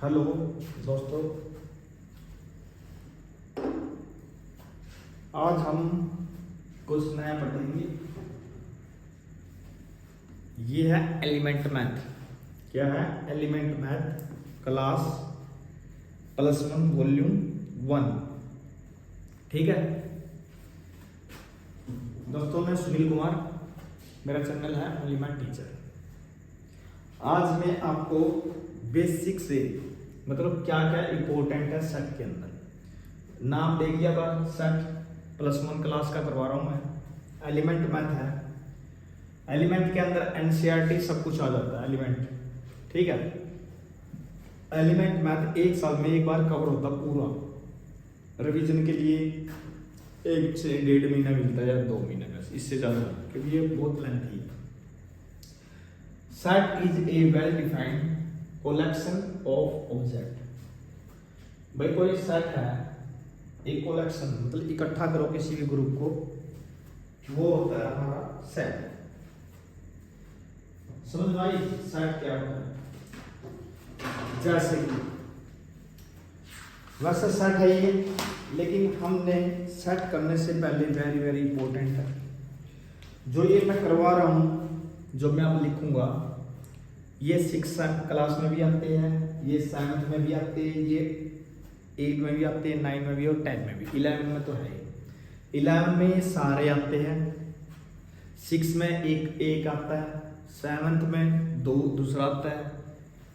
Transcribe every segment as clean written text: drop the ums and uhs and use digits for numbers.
Hello दोस्तों, आज हम कुछ नया पढ़ेंगे। ये है एलिमेंट मैथ। क्या है? Element math class +1 volume 1। ठीक है दोस्तों, मैं सुनील कुमार, मेरा चैनल है एलिमेंट टीचर। आज मैं आपको बेसिक से मतलब क्या क्या इंपॉर्टेंट है सेट के अंदर। नाम देख लिया बार, सेट +1 क्लास का करवा रहा हूँ मैं। एलिमेंट मैथ है। एलिमेंट के अंदर एनसीईआरटी सब कुछ आ जाता है एलिमेंट। ठीक है, एलिमेंट मैथ 1 साल में एक बार कवर होता पूरा। रिवीजन के लिए 1 से 1.5 महीना मिलता है या 2 महीने, बस इससे ज़्यादा, क्योंकि ये बहुत लेंथी है। Set is a well defined collection of object. भाई कोई सेट है, एक कलेक्शन मतलब इकट्ठा करो किसी भी ग्रुप को, वो होता है हमारा सेट। समझ भाई सेट क्या होता है? जैसे कि वैसे सेट है ये, लेकिन हमने सेट करने से पहले वेरी वेरी इंपॉर्टेंट है जो ये मैं करवा रहा हूं, जो मैं अब लिखूंगा। ये 6 क्लास में भी आते हैं, ये 7th में भी आते हैं, ये 8 में भी आते हैं, 9 में भी और 10 में भी। 11 में तो है, 11 में ये सारे आते हैं। 6 में एक आता है, 7th में दूसरा आता है,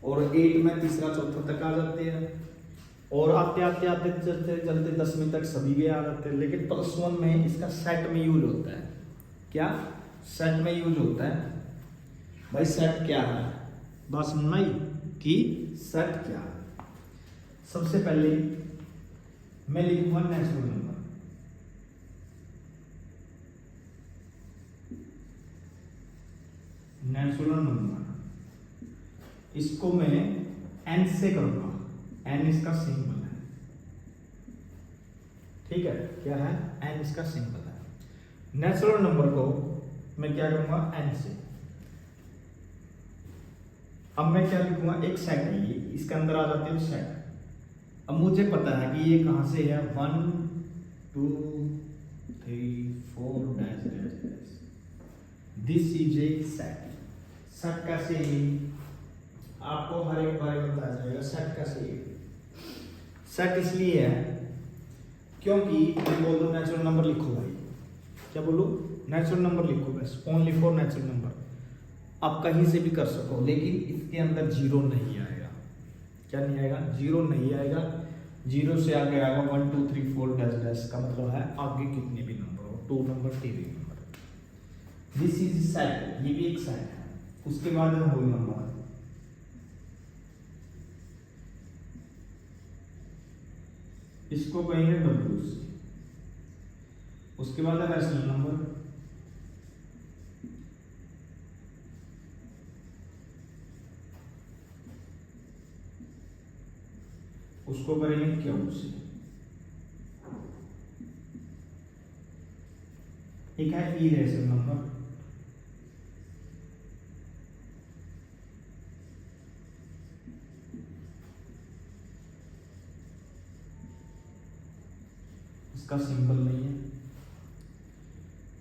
और 8 में तीसरा चौथा तक आ जाते हैं, और आते आते आते चलते चलते 10वीं तक सभी भी आ जाते हैं। लेकिन +1 में इसका सेट में यूज होता है। क्या सेट में यूज होता है? भाई सेट क्या है, बात सुनना ही कि सेट क्या है। सबसे पहले मैं लिखूंगा नेचुरल नंबर। नेचुरल नंबर इसको मैं n से करूंगा। n इसका सिंबल है। ठीक है, क्या है? n इसका सिंबल है। नेचुरल नंबर को मैं क्या करूंगा? n से। अब मैं क्या लिखूंगा? एक सेट है ये, इसके अंदर आ जाते हैं सेट। अब मुझे पता है कि ये कहां से है, 1 2 3 4 dash dash dash. This is a set. Set कैसे है? आपको हर एक बार बताया जाएगा सेट कैसे है। सेट इसलिए है क्योंकि मैं बोल दो नेचुरल नंबर लिखो भाई। क्या बोलूं? नेचुरल नंबर लिखो, बस ओनली फॉर नेचुरल नंबर। आप कहीं से भी कर सको, लेकिन इसके अंदर 0 नहीं आएगा। क्या नहीं आएगा? 0 नहीं आएगा। 0 से आगे आएगा 1 2 3 4 डैश डैश का मतलब है आगे कितने भी नंबर हो, 2 number 3 number. This is set, ये भी एक सेट है। उसके बाद है होल नंबर। इसको कहेंगे W से। उसके बाद है रैशनल नंबर। उसको करेंगे Q से। एक है इरेशनल नंबर। इसका सिंबल नहीं है,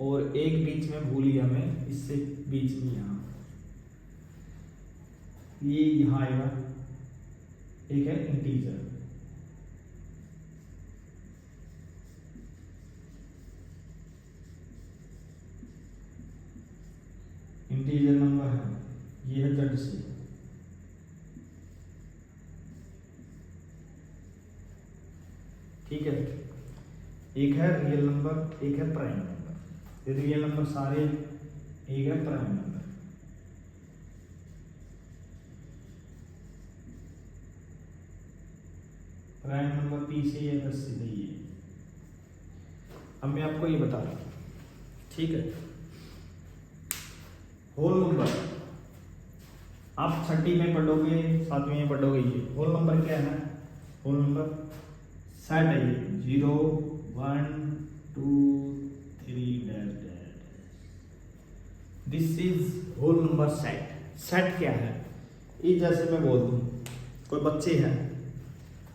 और एक बीच में भूल गया मैं, इससे बीच में यहां, ये यहां आएगा। एक है इंटीजर। इंटीजर नंबर है, ये है Z से। ठीक है, एक है रियल नंबर, एक है प्राइम नंबर। रियल नंबर सारे, एक है prime number. Prime number P से या बस सीधे ही है। अब मैं आपको ये बता रहा हूँ। ठीक है, होल नंबर आप 6ठी में पढ़ोगे, 7वीं में पढ़ोगे। ये होल नंबर क्या है? होल नंबर सेट है ये, 0 1 2 3 dash dash. This is whole number set. Set क्या है? ये जैसे मैं बोल दूं कोई बच्चे हैं,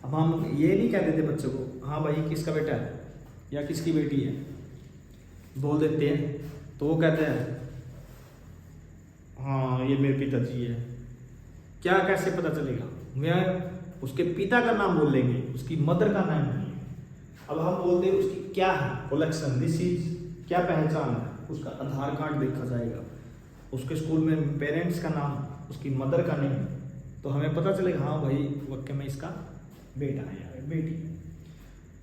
अब हम ये नहीं कह देते बच्चों को हाँ भाई किसका बेटा है या किसकी बेटी है, बोल देते हैं तो वो कहते हैं हाँ ये मेरे पिताजी है। क्या कैसे पता चलेगा? मैं उसके पिता का नाम बोल लेंगे, उसकी मदर का नाम नहीं। अब हम बोलते हैं उसकी क्या है कलेक्शन, दिस इज क्या पहचान है, उसका आधार कार्ड देखा जाएगा, उसके स्कूल में पेरेंट्स का नाम, उसकी मदर का नेम, तो हमें पता चलेगा हाँ भाई वाकई में इसका बेटा है या बेटी।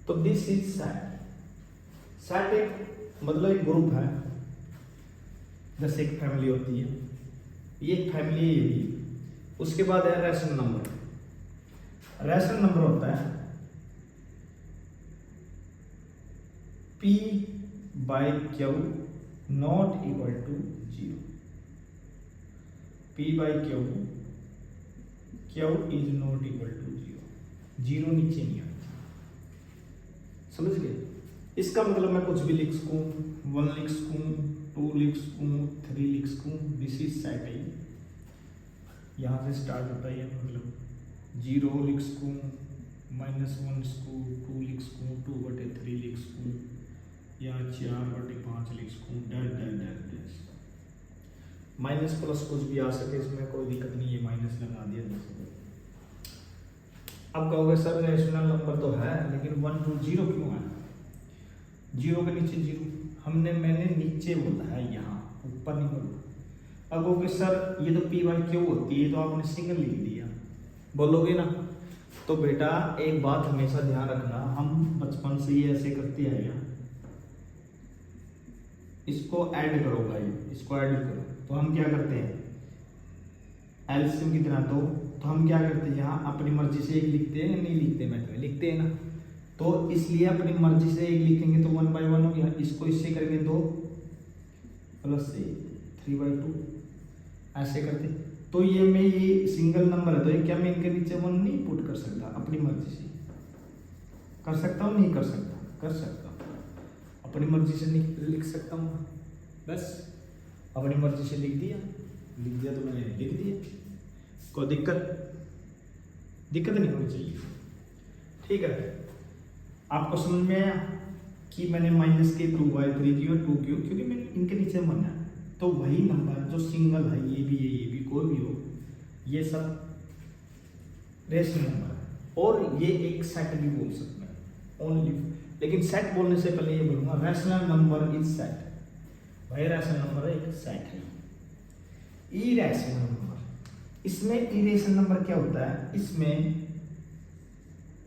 तो दिस इज सेट। सेट एक मतलब एक ग्रुप है, जैसे एक फैमिली होती है, ये एक फैमिली है ये भी। उसके बाद है रैशनल नंबर। रैशनल नंबर होता है P by Q not equal to 0। P by Q is not equal to 0। 0 नीचे नहीं आता, समझ गए? इसका मतलब मैं कुछ भी लिख सकूं, 1 लिख सकूं, 2 लिख सकूं, 3 लिख सकूं, दिस इज सेट है। यहाँ से स्टार्ट होता है मतलब 0 लिख सकूं, -1 लिख सकूं, 2 लिख सकूं, 2/3 लिख सकूं, या 4/5 लिख सकूं, डैश माइनस प्लस कुछ भी आ सके, इसमें कोई दिक्कत नहीं है, माइनस लगा दिया जैसे। अब कहोगे सर रैशनल नंबर तो है लेकिन 1 2 0 क्यों है? 0 के नीचे 0 मैंने नीचे बोला है, यहाँ ऊपर नहीं बोला। अब कहोगे सर ये तो P by Q होती है, तो आपने सिंगल लिख दिया, बोलोगे ना? तो बेटा एक बात हमेशा ध्यान रखना, हम बचपन से ही ऐसे करते आए हैं, इसको ऐड करो भाई, इसको ऐड करो, तो हम क्या करते हैं एलसीएम की तरह, तो हम क्या करते हैं यहाँ अपनी मर्जी से एक लिखते हैं, नहीं लिखते मैं लिखते हैं ना, तो इसलिए अपनी मर्जी से एक लिखेंगे तो 1 by 1 हो गया, इसको इससे करेंगे 2 प्लस 3/2 ऐसे करते। तो ये सिंगल नंबर है, तो ये क्या मैं इनके नीचे 1 नहीं पुट कर सकता? अपनी मर्जी से कर सकता हूँ, नहीं कर सकता? कर सकता हूँ, अपनी मर्जी से लिख सकता हूँ, बस अपनी मर्जी से लिख दिया तो मैंने लिख दिया, कोई दिक्कत नहीं होनी चाहिए, ठीक है? आपको समझ में आया कि मैंने -2/3 की और 2 क्यों? क्योंकि मैंने इनके नीचे 1 है, तो वही नंबर जो सिंगल है, ये भी कोई भी हो, ये सब रेशनल नंबर है, और ये एक सेट भी बोल सकते हैं ओनली। लेकिन सेट बोलने से पहले ये बोलूंगा रैशनल नंबर इज सेट। भाई रैशनल नंबर एक सेट है। इरेशनल नंबर, इसमें इरेशनल नंबर क्या होता है? इसमें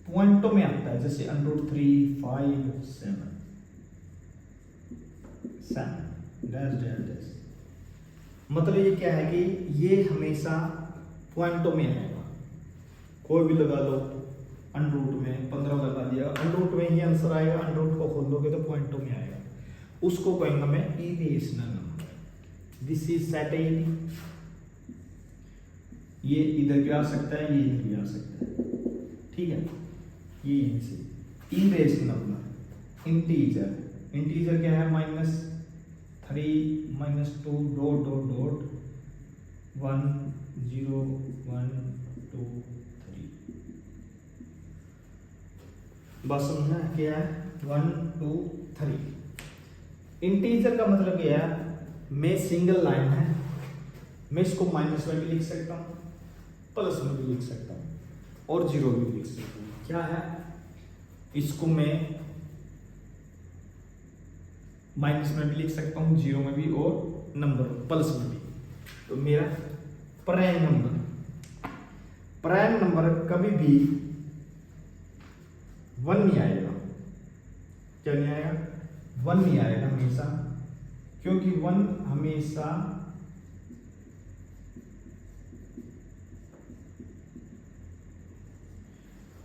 पॉइंटों में आता है, जैसे √3 5 7 डैश। मतलब ये क्या है कि ये हमेशा पॉइंटों में आएगा, कोई भी लगा लो, √, में 15 लगा दिया, √, में ही आंसर आएगा, √, को खोल दोगे तो पॉइंटों में आएगा, उसको कहेंगे मैं irrational number. This is set. ये इधर भी आ सकता है, ये इधर भी आ सकता है, ठीक है? ये यहीं से इरेशनल नंबर। इंटीजर क्या है? -3 -2 डॉट 1 0 1 2 3। बस समझना क्या है? 1 2 3। इंटीजर का मतलब क्या है? मैं सिंगल लाइन है, मैं इसको माइनस में भी लिख सकता हूँ, प्लस में भी लिख सकता हूँ, और 0 भी लिख सकता हूँ। क्या है? इसको मैं माइनस में भी लिख सकता हूँ, 0 में भी, और नंबर प्लस में भी। तो मेरा प्राइम नंबर कभी भी 1 नहीं आएगा। क्या नहीं आएगा? 1 नहीं आएगा हमेशा, क्योंकि 1 हमेशा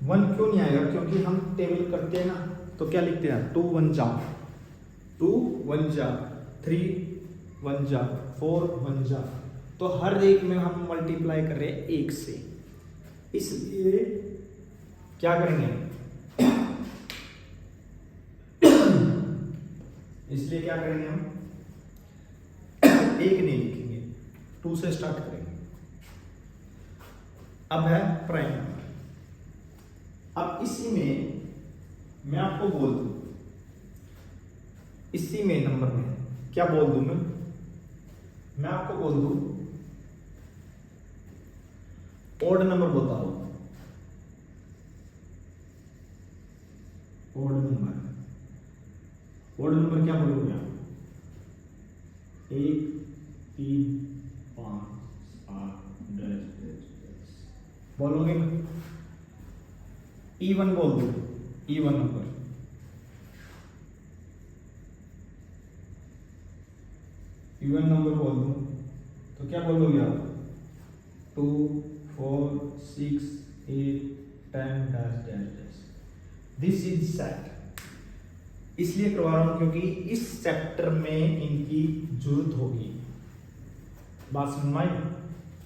क्यों नहीं आएगा? क्योंकि हम टेबल करते हैं ना, तो क्या लिखते हैं? 2 1 जा 2 1 जा 3 1 जा 4 1 जा, तो हर एक में हम मल्टीप्लाई कर रहे हैं 1 से, इसलिए क्या करेंगे? इसलिए क्या करेंगे हम? 1 नहीं लिखेंगे, 2 से स्टार्ट करेंगे। अब है प्राइम नंबर। अब इसी में मैं आपको बोल दूं, इसी में नंबर में क्या बोल दूं मैं आपको बोल दूं ओड नंबर बताओ, ओड नंबर, ओड नंबर क्या बोलोगे आप? 1 3 5 8 10 बोलोगे ना? इवन बोल दो, इवन नंबर, इवन नंबर बोल दो तो क्या बोलोगे आप? 2 4 6 8 10 10 दिस इज सेट। इसलिए करवा रहा हूं क्योंकि इस चैप्टर में इनकी जरूरत होगी। बात समझ में आई?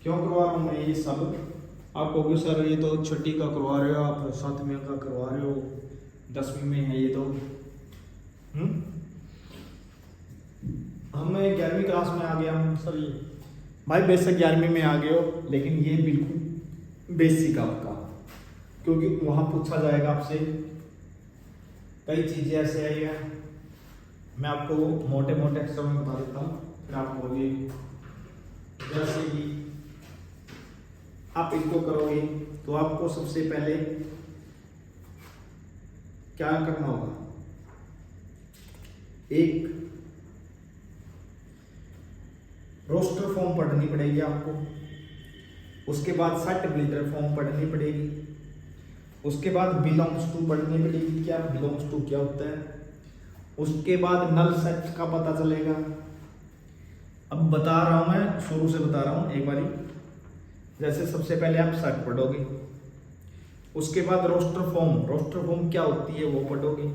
क्यों करवा रहा हूं मैं ये सब? आप कहोगे सर ये तो छठी का करवा रहे हो आप, 7वीं का करवा रहे हो, 10वीं में है ये तो। हम 11वीं क्लास में आ गया हूँ सर, ये भाई बेसिक 11वीं में आ गए हो, लेकिन ये बिल्कुल बेसिक आपका, क्योंकि वहां पूछा जाएगा आपसे कई चीजें ऐसे आई है। मैं आपको मोटे मोटे अक्षर में बता देता हूँ, फिर आप कहोगे जैसे कि आप इसको करोगे तो आपको सबसे पहले क्या करना होगा? एक रोस्टर फॉर्म पढ़नी पड़ेगी आपको, उसके बाद सेट बिल्डर फॉर्म पढ़नी पड़ेगी, उसके बाद बिलोंग्स टू पढ़नी पड़ेगी। क्या बिलोंग्स टू क्या होता है? उसके बाद नल सेट का पता चलेगा। अब बता रहा हूं मैं, शुरू से बता रहा हूं एक बारी। जैसे सबसे पहले आप सेट पढ़ोगे, उसके बाद रोस्टर फॉर्म, रोस्टर फॉर्म क्या होती है वो पढ़ोगे,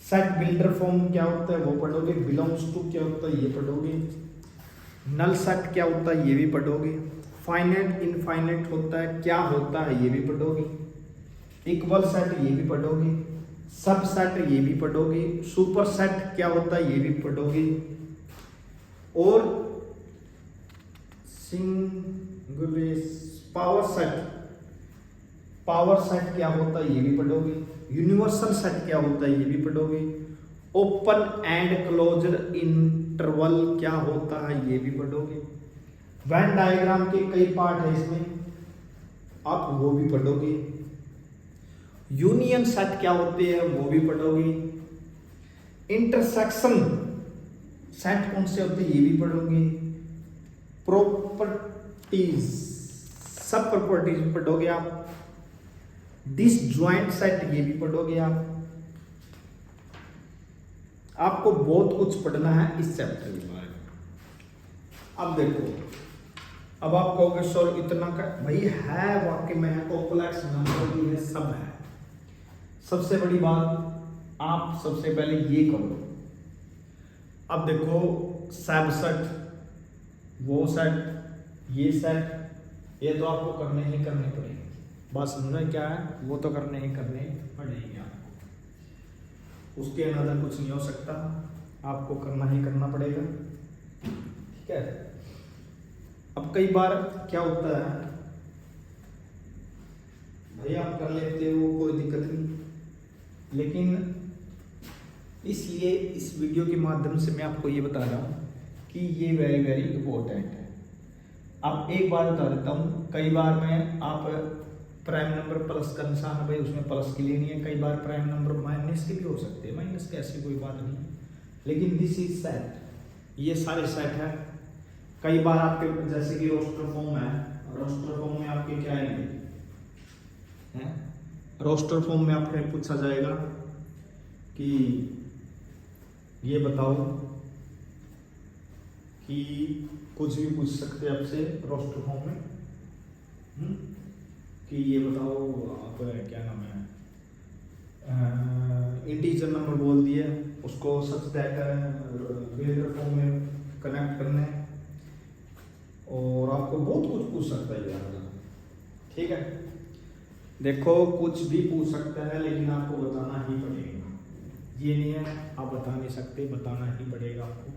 सेट बिल्डर फॉर्म क्या होता है वो पढ़ोगे, बिलोंग्स टू क्या होता है ये पढ़ोगे, नल सेट क्या होता है ये भी पढ़ोगे, फाइनाइट इनफाइनाइट होता है क्या होता है ये भी पढ़ोगे, इक्वल सेट ये भी पढ़ोगे, सब सेट ये भी पढ़ोगे, सुपर सेट क्या होता है ये भी पढ़ोगे, और पावर सेट, पावर सेट क्या होता है ये भी पढ़ोगे, यूनिवर्सल सेट क्या होता है ये भी पढ़ोगे, ओपन एंड क्लोजर इंटरवल क्या होता है ये भी पढ़ोगे, वेन डायग्राम के कई पार्ट है इसमें, आप वो भी पढ़ोगे, यूनियन सेट क्या होते हैं वो भी पढ़ोगे, इंटरसेक्शन सेट कौन से होते हैं ये भी पढ़ोगे, प्रॉपर्टीज सब प्रॉपर्टीज पढ़ोगे आप, डिसजॉइंट सेट ये भी पढ़ोगे आप। आपको बहुत कुछ पढ़ना है इस चैप्टर के बारे में। अब देखो, अब आप कहोगे सर इतना का, भाई है वाकई में कॉम्प्लेक्स नंबर भी है, सब है। सबसे बड़ी बात आप सबसे पहले ये करो। अब देखो सब सेट, वो सेट, ये सेट, ये तो आपको करने ही करने पड़ेंगे। बात समझना क्या है? वो तो करने ही करने पड़ेंगे आपको, उसके अंदर कुछ नहीं हो सकता, आपको करना ही करना पड़ेगा। ठीक है। अब कई बार क्या होता है, भाई आप कर लेते हो कोई दिक्कत नहीं, लेकिन इसलिए इस वीडियो के माध्यम से मैं आपको ये बता रहा हूँ कि ये वेरी वेरी इंपॉर्टेंट है। अब एक बार बता देता हूँ, कई बार में आप प्राइम नंबर प्लस का निशान है भाई, उसमें प्लस की लेनी है, कई बार प्राइम नंबर माइनस के भी हो सकते हैं, माइनस की ऐसी कोई बात नहीं, लेकिन दिस इज सेट, ये सारे सेट है। कई बार आपके जैसे कि रोस्टर फॉर्म है, रोस्टर फॉर्म में आपके क्या आएंगे, रोस्टर फॉर्म में आपसे पूछा जाएगा कि ये बताओ, कि कुछ भी पूछ सकते हैं आपसे रोस्टर फॉर्म में, कि ये बताओ आप क्या नाम है, इंटीजर नंबर बोल दिए, उसको सच देकर बिल्डर फॉर्म में कनेक्ट करना है, और आपको बहुत कुछ पूछ सकता है यार। ठीक है, देखो कुछ भी पूछ सकता है, लेकिन आपको बताना ही पड़ेगा, ये नहीं है आप बता नहीं सकते, बताना ही पड़ेगा आपको।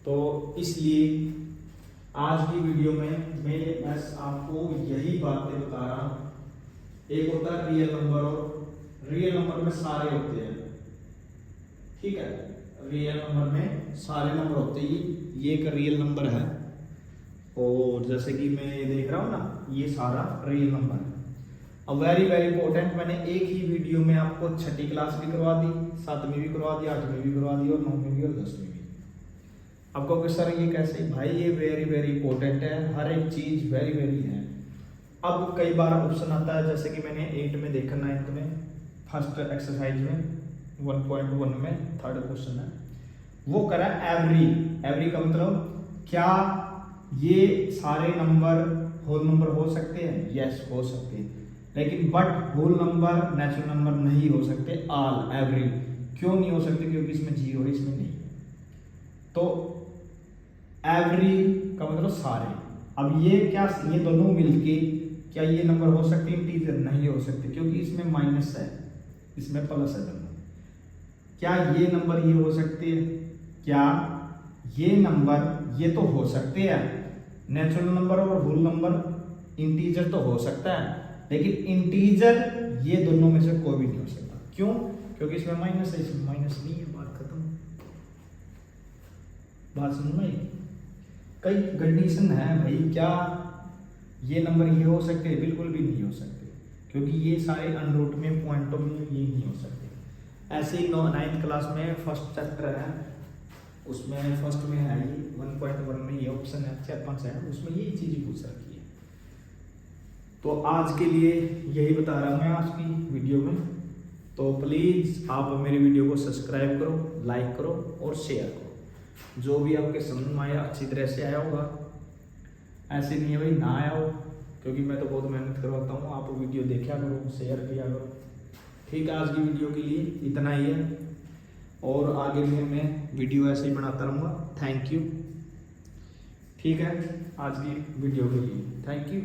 तो इसलिए आज की वीडियो में मैं बस आपको यही बातें बता रहा हूँ। एक होता है रियल नंबर, और रियल नंबर में सारे होते हैं, ठीक है। रियल नंबर में सारे नंबर होते हैं, ये एक रियल नंबर है, और जैसे कि मैं ये देख रहा हूँ ना, ये सारा रियल नंबर है। अब वेरी वेरी इंपॉर्टेंट, मैंने एक ही वीडियो में आपको छठी क्लास भी करवा दी, 7वीं भी करवा दी, 8वीं भी करवा दी, और 9वीं भी और 10वीं भी। आपको कि सर ये कैसे? भाई ये वेरी वेरी इंपॉर्टेंट है, हर एक चीज वेरी वेरी है। अब कई बार ऑप्शन आता है, जैसे कि मैंने 8 में देखा, 9th में फर्स्ट एक्सरसाइज में 1.1 में थर्ड क्वेश्चन है, वो करा एवरी। एवरी का मतलब क्या ये सारे नंबर होल नंबर हो सकते हैं? यस, हो सकते हैं, लेकिन but whole number natural number नहीं हो सकते। ऑल, एवरी क्यों नहीं हो सकते? क्योंकि इसमें जीरो है, इसमें नहीं। तो एवरी का मतलब सारे। अब ये क्या, ये दोनों मिलके क्या ये नंबर हो सकते हैं इंटीजर? नहीं हो सकते, क्योंकि इसमें माइनस है, इसमें प्लस है दोनों। क्या ये नंबर ये हो सकते हैं? क्या ये नंबर ये तो हो सकते हैं, नेचुरल नंबर और होल नंबर इंटीजर तो हो सकता है, लेकिन इंटीजर ये दोनों में से कोई भी नहीं हो सकता। क्यों? क्योंकि इसमें माइनस है, इसमें माइनस नहीं है। बात खत्म, बात समझ में? कई कंडीशन है भाई, क्या ये नंबर ये हो सकते हैं? बिल्कुल भी नहीं हो सकते, क्योंकि ये सारे अनरूट में पॉइंटों में ये नहीं हो सकते। ऐसे ही 9th क्लास में फर्स्ट चैप्टर है, उसमें फर्स्ट में है ये 1.1 में ये ऑप्शन है 4-5 है, उसमें ये चीज़ पूछ रखी है। तो आज के लिए यही बता रहा हूँ मैं आज की वीडियो में। तो प्लीज़ आप मेरी वीडियो को सब्सक्राइब करो, लाइक करो और शेयर करो। जो भी आपके समझ में आया, अच्छी तरह से आया होगा, ऐसे नहीं है भाई ना आया हो, क्योंकि मैं तो बहुत मेहनत करवाता हूँ। आप वीडियो देखा करो, शेयर किया करो, ठीक है। आज की वीडियो के लिए इतना ही है, और आगे भी मैं वीडियो ऐसे ही बनाता रहूँगा। थैंक यू, ठीक है। आज की वीडियो के लिए थैंक यू।